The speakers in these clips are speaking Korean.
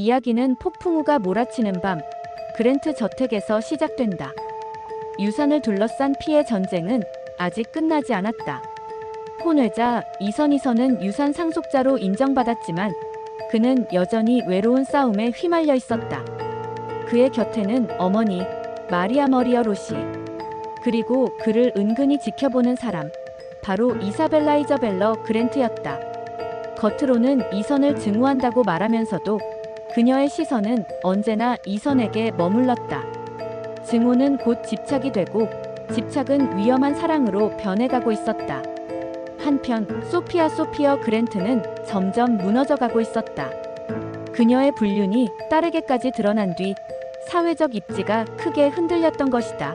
이야기는 폭풍우가 몰아치는 밤, 그랜트 저택에서 시작된다. 유산을 둘러싼 피해 전쟁은 아직 끝나지 않았다. 혼외자 이선희선은 유산 상속자로 인정받았지만 그는 여전히 외로운 싸움에 휘말려 있었다. 그의 곁에는 어머니, 마리아 머리어 로시, 그리고 그를 은근히 지켜보는 사람, 바로 이사벨라 이저벨러 그랜트였다. 겉으로는 이선을 증오한다고 말하면서도 그녀의 시선은 언제나 이선에게 머물렀다. 증오는 곧 집착이 되고 집착은 위험한 사랑으로 변해가고 있었다. 한편 소피어 그랜트는 점점 무너져가고 있었다. 그녀의 불륜이 딸에게까지 드러난 뒤 사회적 입지가 크게 흔들렸던 것이다.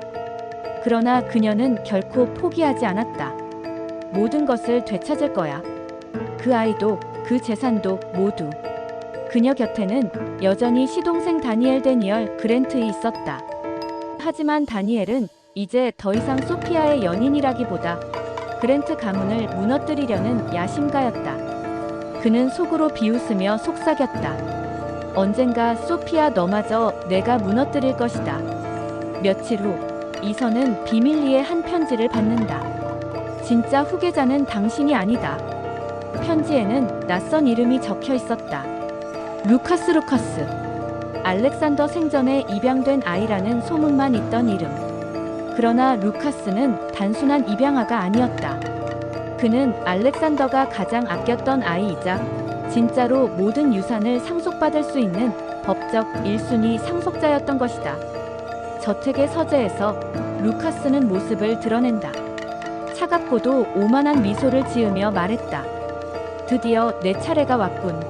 그러나 그녀는 결코 포기하지 않았다. 모든 것을 되찾을 거야. 그 아이도 그 재산도 모두. 그녀 곁에는 여전히 시동생 다니엘 그랜트가 있었다. 하지만 다니엘은 이제 더 이상 소피아의 연인이라기보다 그랜트 가문을 무너뜨리려는 야심가였다. 그는 속으로 비웃으며 속삭였다. 언젠가 소피아 너마저 내가 무너뜨릴 것이다. 며칠 후 이선은 비밀리에 한 편지를 받는다. 진짜 후계자는 당신이 아니다. 편지에는 낯선 이름이 적혀 있었다. 루카스. 알렉산더 생전에 입양된 아이라는 소문만 있던 이름. 그러나 루카스는 단순한 입양아가 아니었다. 그는 알렉산더가 가장 아꼈던 아이이자 진짜로 모든 유산을 상속받을 수 있는 법적 1순위 상속자였던 것이다. 저택의 서재에서 루카스는 모습을 드러낸다. 차갑고도 오만한 미소를 지으며 말했다. 드디어 내 차례가 왔군.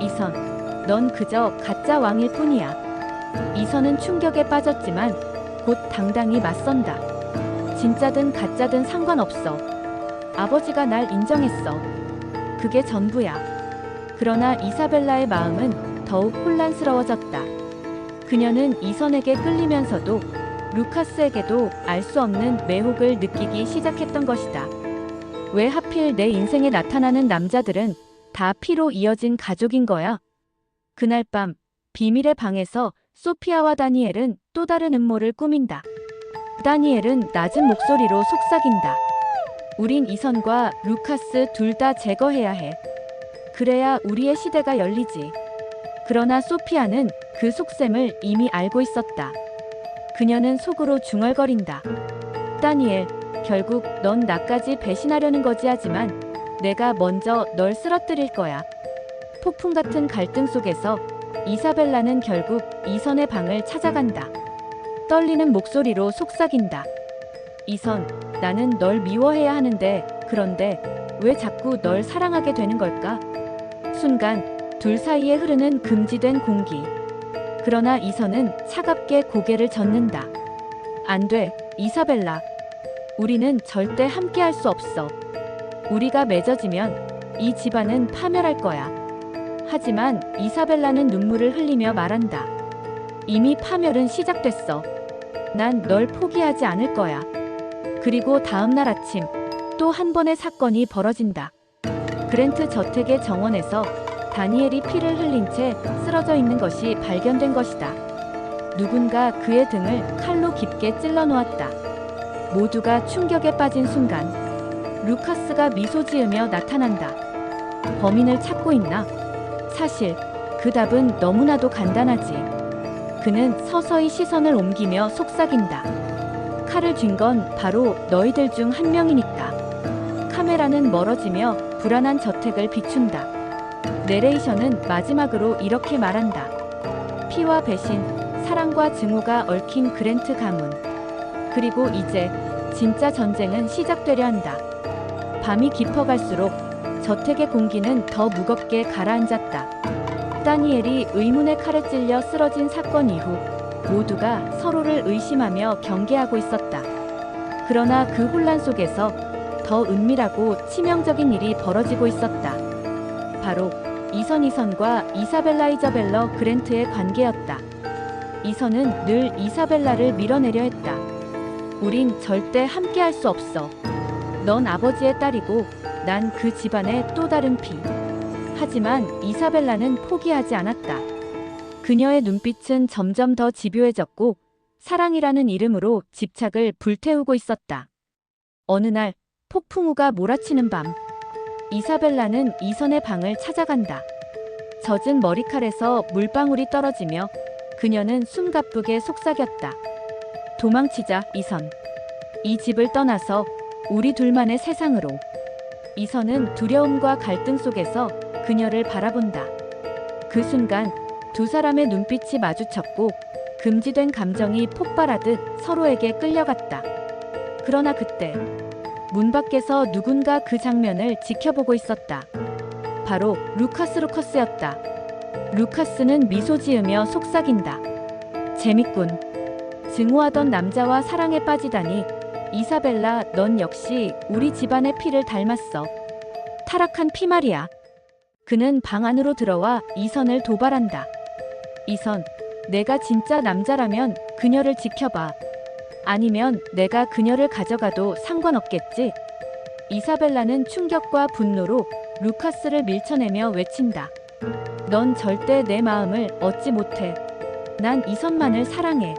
이선, 넌 그저 가짜 왕일 뿐이야. 이선은 충격에 빠졌지만 곧 당당히 맞선다. 진짜든 가짜든 상관없어. 아버지가 날 인정했어. 그게 전부야. 그러나 이사벨라의 마음은 더욱 혼란스러워졌다. 그녀는 이선에게 끌리면서도 루카스에게도 알 수 없는 매혹을 느끼기 시작했던 것이다. 왜 하필 내 인생에 나타나는 남자들은 다 피로 이어진 가족인 거야? 그날 밤 비밀의 방에서 소피아와 다니엘은 또 다른 음모를 꾸민다. 다니엘은 낮은 목소리로 속삭인다. 우린 이선과 루카스 둘 다 제거해야 해. 그래야 우리의 시대가 열리지. 그러나 소피아는 그 속셈을 이미 알고 있었다. 그녀는 속으로 중얼거린다. 다니엘, 결국 넌 나까지 배신하려는 거지. 하지만 내가 먼저 널 쓰러뜨릴 거야. 폭풍 같은 갈등 속에서 이사벨라는 결국 이선의 방을 찾아간다. 떨리는 목소리로 속삭인다. 이선, 나는 널 미워해야 하는데 그런데 왜 자꾸 널 사랑하게 되는 걸까? 순간 둘 사이에 흐르는 금지된 공기. 그러나 이선은 차갑게 고개를 젓는다. 안 돼, 이사벨라. 우리는 절대 함께할 수 없어. 우리가 맺어지면 이 집안은 파멸할 거야. 하지만 이사벨라는 눈물을 흘리며 말한다. 이미 파멸은 시작됐어. 난 널 포기하지 않을 거야. 그리고 다음 날 아침 또 한 번의 사건이 벌어진다. 그랜트 저택의 정원에서 다니엘이 피를 흘린 채 쓰러져 있는 것이 발견된 것이다. 누군가 그의 등을 칼로 깊게 찔러 놓았다. 모두가 충격에 빠진 순간 루카스가 미소 지으며 나타난다. 범인을 찾고 있나? 사실 그 답은 너무나도 간단하지. 그는 서서히 시선을 옮기며 속삭인다. 칼을 쥔 건 바로 너희들 중 한 명이니까. 카메라는 멀어지며 불안한 저택을 비춘다. 내레이션은 마지막으로 이렇게 말한다. 피와 배신, 사랑과 증오가 얽힌 그랜트 가문. 그리고 이제 진짜 전쟁은 시작되려 한다. 밤이 깊어갈수록 저택의 공기는 더 무겁게 가라앉았다. 다니엘이 의문의 칼에 찔려 쓰러진 사건 이후 모두가 서로를 의심하며 경계하고 있었다. 그러나 그 혼란 속에서 더 은밀하고 치명적인 일이 벌어지고 있었다. 바로 이선과 이사벨라 이저벨러 그랜트의 관계였다. 이선은 늘 이사벨라를 밀어내려 했다. 우린 절대 함께할 수 없어. 넌 아버지의 딸이고 난 그 집안의 또 다른 피. 하지만 이사벨라는 포기하지 않았다. 그녀의 눈빛은 점점 더 집요해졌고 사랑이라는 이름으로 집착을 불태우고 있었다. 어느 날 폭풍우가 몰아치는 밤, 이사벨라는 이선의 방을 찾아간다. 젖은 머리칼에서 물방울이 떨어지며 그녀는 숨가쁘게 속삭였다. 도망치자, 이선. 이 집을 떠나서 우리 둘만의 세상으로. 이선은 두려움과 갈등 속에서 그녀를 바라본다. 그 순간 두 사람의 눈빛이 마주쳤고 금지된 감정이 폭발하듯 서로에게 끌려갔다. 그러나 그때 문 밖에서 누군가 그 장면을 지켜보고 있었다. 바로 루카스였다. 루카스는 미소 지으며 속삭인다. 재밌군. 증오하던 남자와 사랑에 빠지다니. 이사벨라, 넌 역시 우리 집안의 피를 닮았어. 타락한 피 말이야. 그는 방 안으로 들어와 이선을 도발한다. 이선, 내가 진짜 남자라면 그녀를 지켜봐. 아니면 내가 그녀를 가져가도 상관없겠지? 이사벨라는 충격과 분노로 루카스를 밀쳐내며 외친다. 넌 절대 내 마음을 얻지 못해. 난 이선만을 사랑해.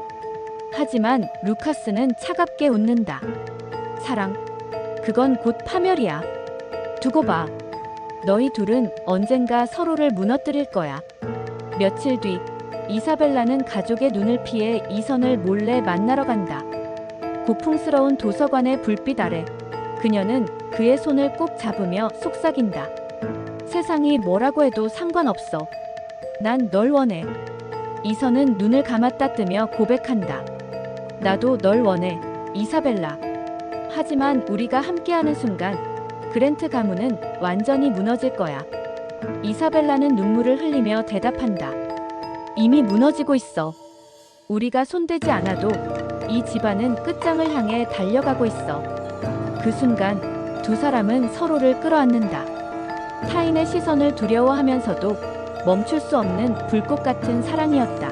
하지만 루카스는 차갑게 웃는다. 사랑? 그건 곧 파멸이야. 두고 봐. 너희 둘은 언젠가 서로를 무너뜨릴 거야. 며칠 뒤 이사벨라는 가족의 눈을 피해 이선을 몰래 만나러 간다. 고풍스러운 도서관의 불빛 아래 그녀는 그의 손을 꼭 잡으며 속삭인다. 세상이 뭐라고 해도 상관없어. 난 널 원해. 이선은 눈을 감았다 뜨며 고백한다. 나도 널 원해, 이사벨라. 하지만 우리가 함께하는 순간 그랜트 가문은 완전히 무너질 거야. 이사벨라는 눈물을 흘리며 대답한다. 이미 무너지고 있어. 우리가 손대지 않아도 이 집안은 끝장을 향해 달려가고 있어. 그 순간 두 사람은 서로를 끌어안는다. 타인의 시선을 두려워하면서도 멈출 수 없는 불꽃 같은 사랑이었다.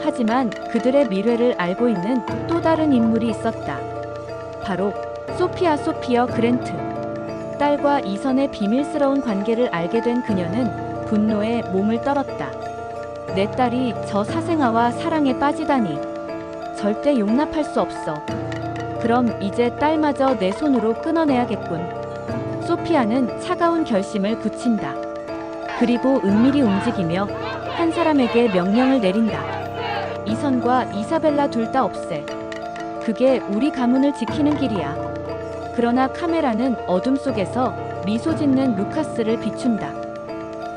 하지만 그들의 미래를 알고 있는 또 다른 인물이 있었다. 바로 소피어 그랜트. 딸과 이선의 비밀스러운 관계를 알게 된 그녀는 분노에 몸을 떨었다. 내 딸이 저 사생아와 사랑에 빠지다니. 절대 용납할 수 없어. 그럼 이제 딸마저 내 손으로 끊어내야겠군. 소피아는 차가운 결심을 굳힌다. 그리고 은밀히 움직이며 한 사람에게 명령을 내린다. 이선과 이사벨라 둘 다 없애. 그게 우리 가문을 지키는 길이야. 그러나 카메라는 어둠 속에서 미소 짓는 루카스를 비춘다.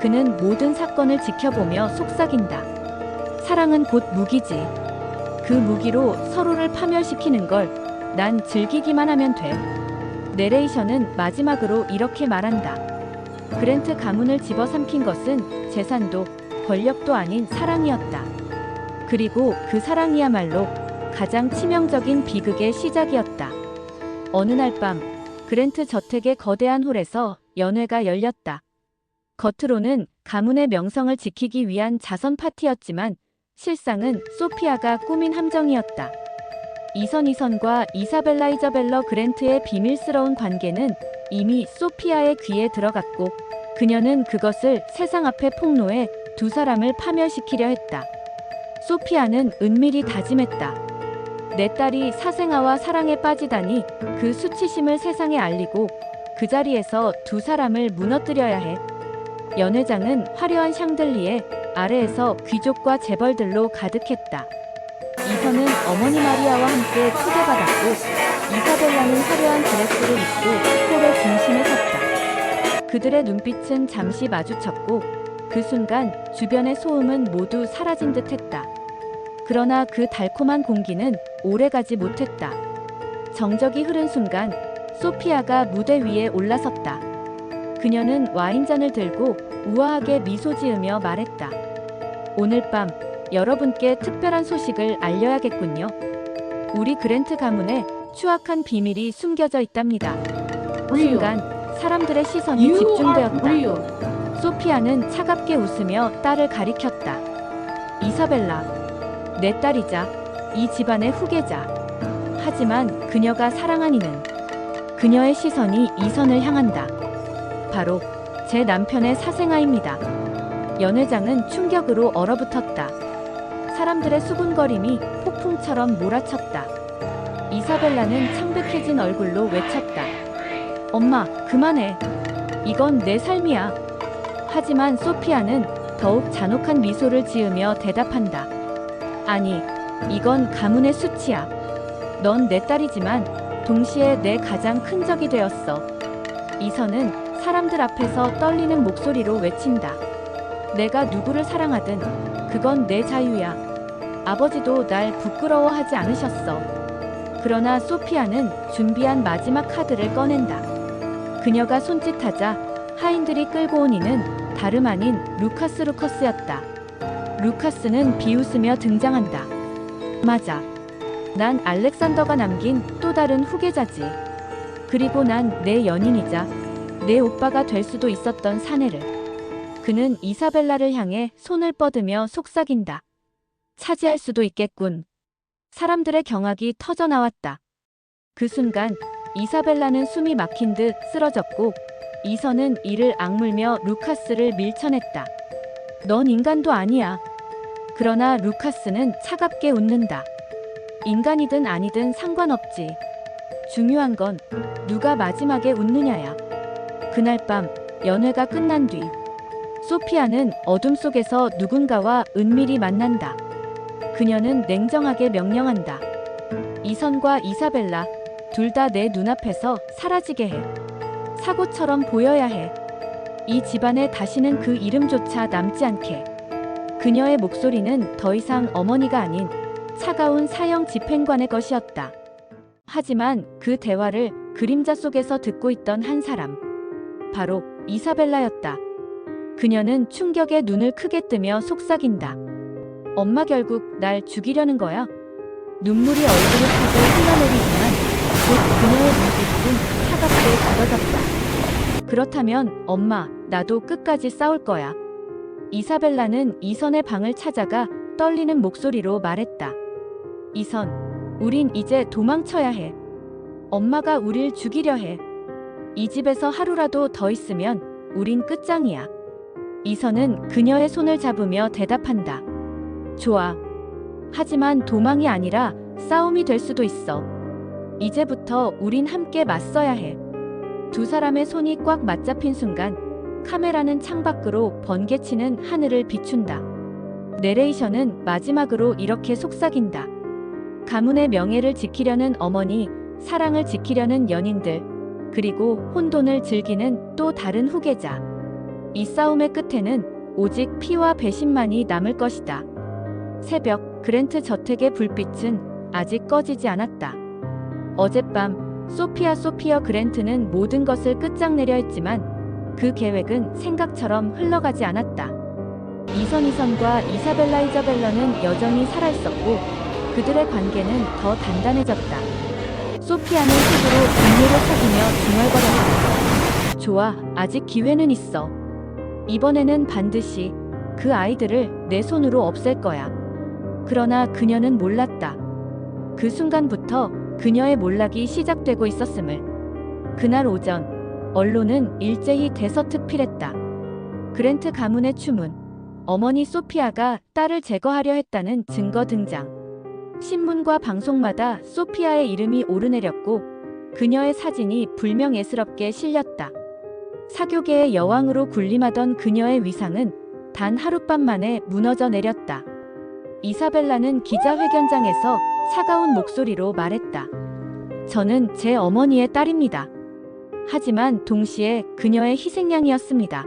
그는 모든 사건을 지켜보며 속삭인다. 사랑은 곧 무기지. 그 무기로 서로를 파멸시키는 걸 난 즐기기만 하면 돼. 내레이션은 마지막으로 이렇게 말한다. 그랜트 가문을 집어삼킨 것은 재산도 권력도 아닌 사랑이었다. 그리고 그 사랑이야말로 가장 치명적인 비극의 시작이었다. 어느 날 밤 그랜트 저택의 거대한 홀에서 연회가 열렸다. 겉으로는 가문의 명성을 지키기 위한 자선 파티였지만 실상은 소피아가 꾸민 함정이었다. 이선과 이자벨러 그랜트의 비밀스러운 관계는 이미 소피아의 귀에 들어갔고 그녀는 그것을 세상 앞에 폭로해 두 사람을 파멸시키려 했다. 소피아는 은밀히 다짐했다. 내 딸이 사생아와 사랑에 빠지다니 그 수치심을 세상에 알리고 그 자리에서 두 사람을 무너뜨려야 해. 연회장은 화려한 샹들리에 아래에서 귀족과 재벌들로 가득했다. 이선은 어머니 마리아와 함께 초대받았고 이사벨라는 화려한 드레스를 입고 홀의 중심에 섰다. 그들의 눈빛은 잠시 마주쳤고 그 순간 주변의 소음은 모두 사라진 듯 했다. 그러나 그 달콤한 공기는 오래가지 못했다. 정적이 흐른 순간 소피아가 무대 위에 올라섰다. 그녀는 와인잔을 들고 우아하게 미소 지으며 말했다. 오늘 밤 여러분께 특별한 소식을 알려야겠군요. 우리 그랜트 가문에 추악한 비밀이 숨겨져 있답니다. 순간 사람들의 시선이 집중되었다. 소피아는 차갑게 웃으며 딸을 가리켰다. 이사벨라, 내 딸이자 이 집안의 후계자. 하지만 그녀가 사랑한 이는 그녀의 시선이 이선을 향한다. 바로 제 남편의 사생아입니다. 연회장은 충격으로 얼어붙었다. 사람들의 수군거림이 폭풍처럼 몰아쳤다. 이사벨라는 창백해진 얼굴로 외쳤다. 엄마, 그만해. 이건 내 삶이야. 하지만 소피아는 더욱 잔혹한 미소를 지으며 대답한다. 아니, 이건 가문의 수치야. 넌 내 딸이지만 동시에 내 가장 큰 적이 되었어. 이선은 사람들 앞에서 떨리는 목소리로 외친다. 내가 누구를 사랑하든 그건 내 자유야. 아버지도 날 부끄러워하지 않으셨어. 그러나 소피아는 준비한 마지막 카드를 꺼낸다. 그녀가 손짓하자 하인들이 끌고 온 이는 다름 아닌 루카스 루커스였다. 루카스는 비웃으며 등장한다. 맞아. 난 알렉산더가 남긴 또 다른 후계자지. 그리고 난 내 연인이자 내 오빠가 될 수도 있었던 사내를. 그는 이사벨라를 향해 손을 뻗으며 속삭인다. 차지할 수도 있겠군. 사람들의 경악이 터져나왔다. 그 순간 이사벨라는 숨이 막힌 듯 쓰러졌고 이선은 이를 악물며 루카스를 밀쳐냈다. 넌 인간도 아니야. 그러나 루카스는 차갑게 웃는다. 인간이든 아니든 상관없지. 중요한 건 누가 마지막에 웃느냐야. 그날 밤 연회가 끝난 뒤 소피아는 어둠 속에서 누군가와 은밀히 만난다. 그녀는 냉정하게 명령한다. 이선과 이사벨라 둘 다 내 눈앞에서 사라지게 해. 사고처럼 보여야 해. 이 집안에 다시는 그 이름조차 남지 않게. 그녀의 목소리는 더 이상 어머니가 아닌 차가운 사형 집행관의 것이었다. 하지만 그 대화를 그림자 속에서 듣고 있던 한 사람. 바로 이사벨라였다. 그녀는 충격에 눈을 크게 뜨며 속삭인다. 엄마 결국 날 죽이려는 거야? 눈물이 얼굴을 타고 흘러내리지만 곧 그녀의 눈빛은 차갑게 굳어졌다. 그렇다면 엄마, 나도 끝까지 싸울 거야. 이사벨라는 이선의 방을 찾아가 떨리는 목소리로 말했다. 이선, 우린 이제 도망쳐야 해. 엄마가 우릴 죽이려 해. 이 집에서 하루라도 더 있으면 우린 끝장이야. 이선은 그녀의 손을 잡으며 대답한다. 좋아. 하지만 도망이 아니라 싸움이 될 수도 있어. 이제부터 우린 함께 맞서야 해. 두 사람의 손이 꽉 맞잡힌 순간 카메라는 창밖으로 번개치는 하늘을 비춘다. 내레이션은 마지막으로 이렇게 속삭인다. 가문의 명예를 지키려는 어머니, 사랑을 지키려는 연인들, 그리고 혼돈을 즐기는 또 다른 후계자. 이 싸움의 끝에는 오직 피와 배신만이 남을 것이다. 새벽, 그랜트 저택의 불빛은 아직 꺼지지 않았다. 어젯밤, 소피아 그랜트는 모든 것을 끝장내려 했지만 그 계획은 생각처럼 흘러가지 않았다. 이선과 이자벨라는 여전히 살아있었고 그들의 관계는 더 단단해졌다. 소피아는 스스로 동료를 사귀며 중얼거렸다. 좋아, 아직 기회는 있어. 이번에는 반드시 그 아이들을 내 손으로 없앨 거야. 그러나 그녀는 몰랐다. 그 순간부터 그녀의 몰락이 시작되고 있었음을. 그날 오전, 언론은 일제히 대서특필했다. 그랜트 가문의 추문, 어머니 소피아가 딸을 제거하려 했다는 증거 등장. 신문과 방송마다 소피아의 이름이 오르내렸고 그녀의 사진이 불명예스럽게 실렸다. 사교계의 여왕으로 군림하던 그녀의 위상은 단 하룻밤 만에 무너져 내렸다. 이사벨라는 기자회견장에서 차가운 목소리로 말했다. 저는 제 어머니의 딸입니다. 하지만 동시에 그녀의 희생양이었습니다.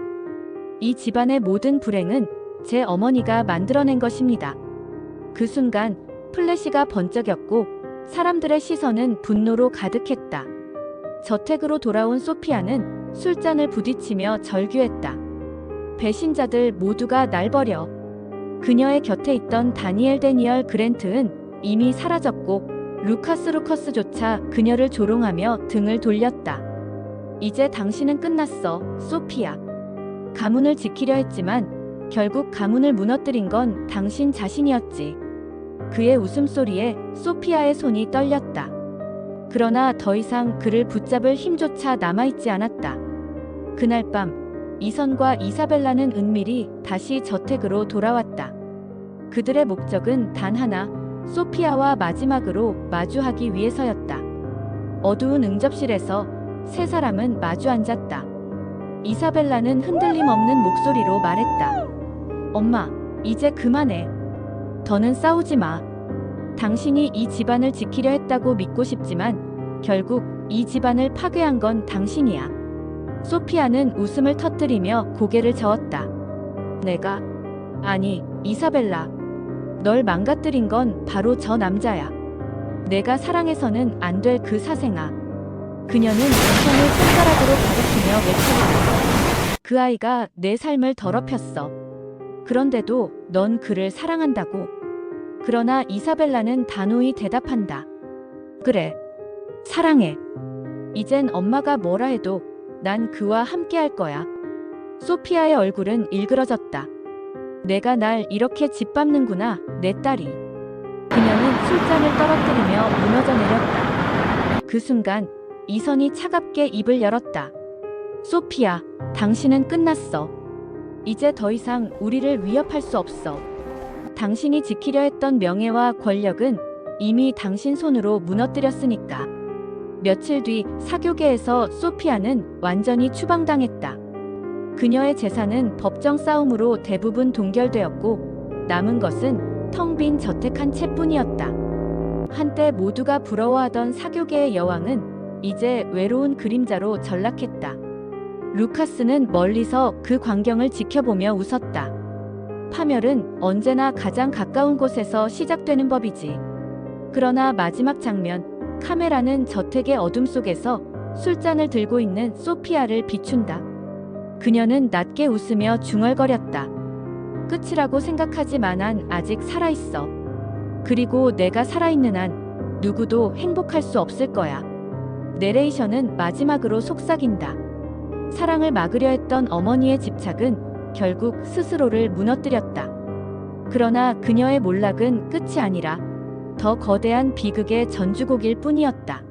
이 집안의 모든 불행은 제 어머니가 만들어낸 것입니다. 그 순간 플래시가 번쩍였고 사람들의 시선은 분노로 가득했다. 저택으로 돌아온 소피아는 술잔을 부딪히며 절규했다. 배신자들 모두가 날 버려. 그녀의 곁에 있던 다니엘 그랜트는 이미 사라졌고 루커스조차 그녀를 조롱하며 등을 돌렸다. 이제 당신은 끝났어, 소피아. 가문을 지키려 했지만 결국 가문을 무너뜨린 건 당신 자신이었지. 그의 웃음소리에 소피아의 손이 떨렸다. 그러나 더 이상 그를 붙잡을 힘조차 남아있지 않았다. 그날 밤 이선과 이사벨라는 은밀히 다시 저택으로 돌아왔다. 그들의 목적은 단 하나, 소피아와 마지막으로 마주하기 위해서였다. 어두운 응접실에서 세 사람은 마주 앉았다. 이사벨라는 흔들림 없는 목소리로 말했다. 엄마, 이제 그만해. 더는 싸우지 마. 당신이 이 집안을 지키려 했다고 믿고 싶지만 결국 이 집안을 파괴한 건 당신이야. 소피아는 웃음을 터뜨리며 고개를 저었다. 내가? 아니, 이사벨라. 널 망가뜨린 건 바로 저 남자야. 내가 사랑해서는 안 될 그 사생아. 그녀는 이선을 손가락으로 가리키며 외쳤다. 그 아이가 내 삶을 더럽혔어. 그런데도 넌 그를 사랑한다고. 그러나 이사벨라는 단호히 대답한다. 그래, 사랑해. 이젠 엄마가 뭐라 해도 난 그와 함께 할 거야. 소피아의 얼굴은 일그러졌다. 내가 날 이렇게 짓밟는구나, 내 딸이. 그녀는 술잔을 떨어뜨리며 무너져 내렸다. 그 순간 이선이 차갑게 입을 열었다. 소피아, 당신은 끝났어. 이제 더 이상 우리를 위협할 수 없어. 당신이 지키려 했던 명예와 권력은 이미 당신 손으로 무너뜨렸으니까. 며칠 뒤 사교계에서 소피아는 완전히 추방당했다. 그녀의 재산은 법정 싸움으로 대부분 동결되었고 남은 것은 텅 빈 저택 한 채뿐이었다. 한때 모두가 부러워하던 사교계의 여왕은 이제 외로운 그림자로 전락했다. 루카스는 멀리서 그 광경을 지켜보며 웃었다. 파멸은 언제나 가장 가까운 곳에서 시작되는 법이지. 그러나 마지막 장면, 카메라는 저택의 어둠 속에서 술잔을 들고 있는 소피아를 비춘다. 그녀는 낮게 웃으며 중얼거렸다. 끝이라고 생각하지만 난 아직 살아있어. 그리고 내가 살아있는 한 누구도 행복할 수 없을 거야. 내레이션은 마지막으로 속삭인다. 사랑을 막으려 했던 어머니의 집착은 결국 스스로를 무너뜨렸다. 그러나 그녀의 몰락은 끝이 아니라 더 거대한 비극의 전주곡일 뿐이었다.